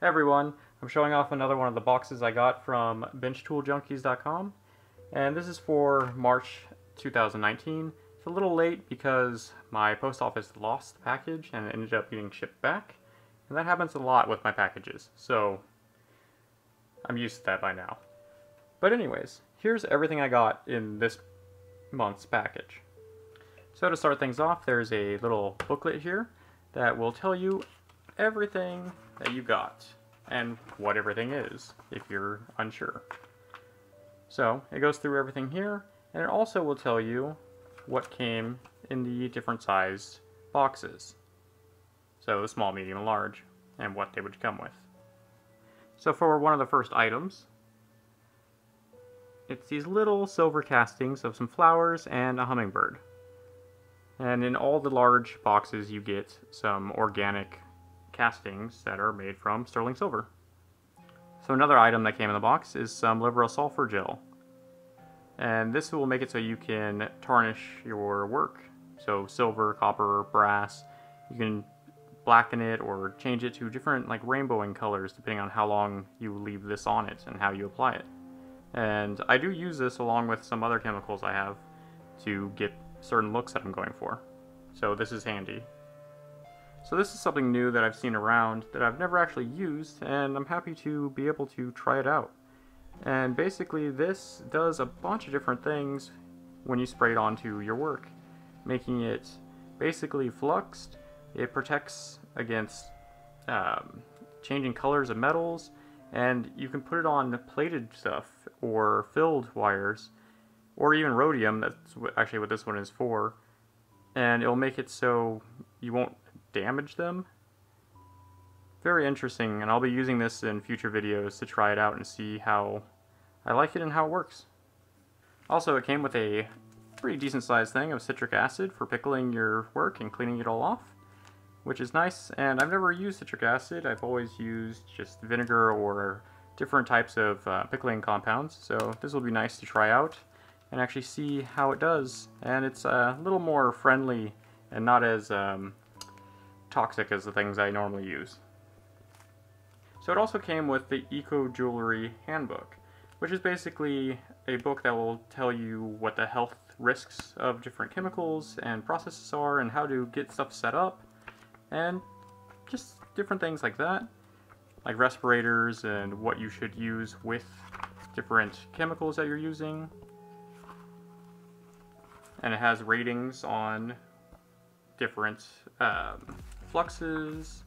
Hey everyone, I'm showing off another one of the boxes I got from benchtoolJunkies.com, and this is for March 2019. It's a little late because my post office lost the package and it ended up getting shipped back, and that happens a lot with my packages, so I'm used to that by now. But anyways, here's everything I got in this month's package. So to start things off, there's a little booklet here that will tell you everything that you got and what everything is if you're unsure. So it goes through everything here, and it also will tell you what came in the different sized boxes. So the small, medium, and large, and what they would come with. So for one of the first items, it's these little silver castings of some flowers and a hummingbird. And in all the large boxes you get some organic castings that are made from sterling silver. So another item that came in the box is some liberal sulfur gel. And this will make it so you can tarnish your work. So silver, copper, brass, you can blacken it or change it to different like rainbowing colors depending on how long you leave this on it and how you apply it. And I do use this along with some other chemicals I have to get certain looks that I'm going for. So this is handy. So this is something new that I've seen around that I've never actually used, and I'm happy to be able to try it out. And basically this does a bunch of different things when you spray it onto your work, making it basically fluxed. It protects against changing colors of metals, and you can put it on plated stuff or filled wires, or even rhodium. That's actually what this one is for, and it'll make it so you won't damage them. Very interesting, and I'll be using this in future videos to try it out and see how I like it and how it works. Also, it came with a pretty decent sized thing of citric acid for pickling your work and cleaning it all off, which is nice. And I've never used citric acid. I've always used just vinegar or different types of pickling compounds, so this will be nice to try out and actually see how it does. And it's a little more friendly and not as toxic as the things I normally use. So it also came with the Eco Jewelry Handbook, which is basically a book that will tell you what the health risks of different chemicals and processes are and how to get stuff set up and just different things like that, like respirators and what you should use with different chemicals that you're using. And it has ratings on different fluxes.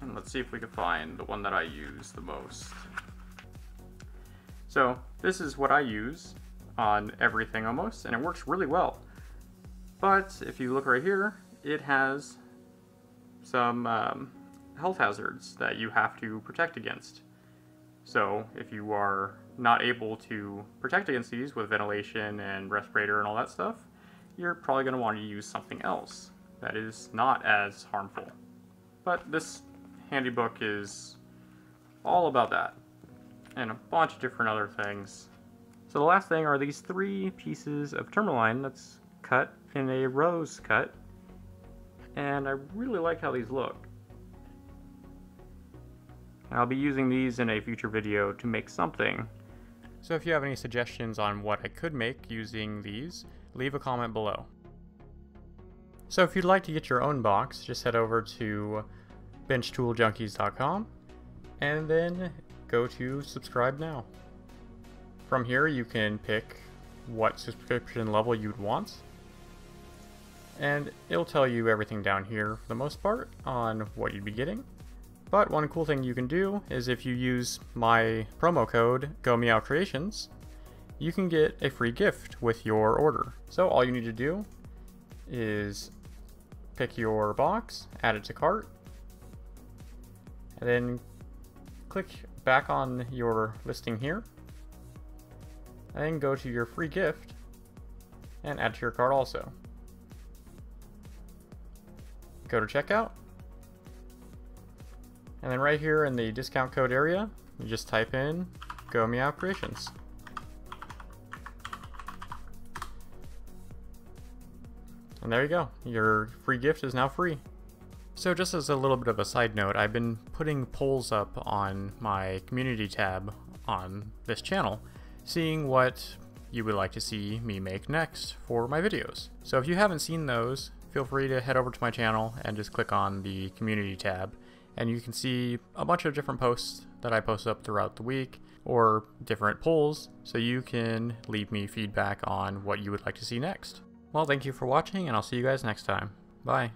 And let's see if we can find the one that I use the most. So this is what I use on everything almost, and it works really well. But if you look right here, it has some health hazards that you have to protect against. So if you are not able to protect against these with ventilation and respirator and all that stuff, you're probably going to want to use something else that is not as harmful. But this handy book is all about that, and a bunch of different other things. So the last thing are these 3 pieces of tourmaline that's cut in a rose cut, and I really like how these look. I'll be using these in a future video to make something. So if you have any suggestions on what I could make using these, leave a comment below. So if you'd like to get your own box, just head over to benchtooljunkies.com and then go to subscribe now. From here you can pick what subscription level you'd want, and it'll tell you everything down here for the most part on what you'd be getting. But one cool thing you can do is if you use my promo code GomeowCreations, you can get a free gift with your order. So all you need to do is pick your box, add it to cart, and then click back on your listing here, and then go to your free gift and add to your cart also. Go to checkout, and then right here in the discount code area, you just type in GomeowCreations. And there you go. Your free gift is now free. So just as a little bit of a side note, I've been putting polls up on my community tab on this channel, seeing what you would like to see me make next for my videos. So if you haven't seen those, feel free to head over to my channel and just click on the community tab, and you can see a bunch of different posts that I post up throughout the week, or different polls, so you can leave me feedback on what you would like to see next. Well, thank you for watching, and I'll see you guys next time. Bye.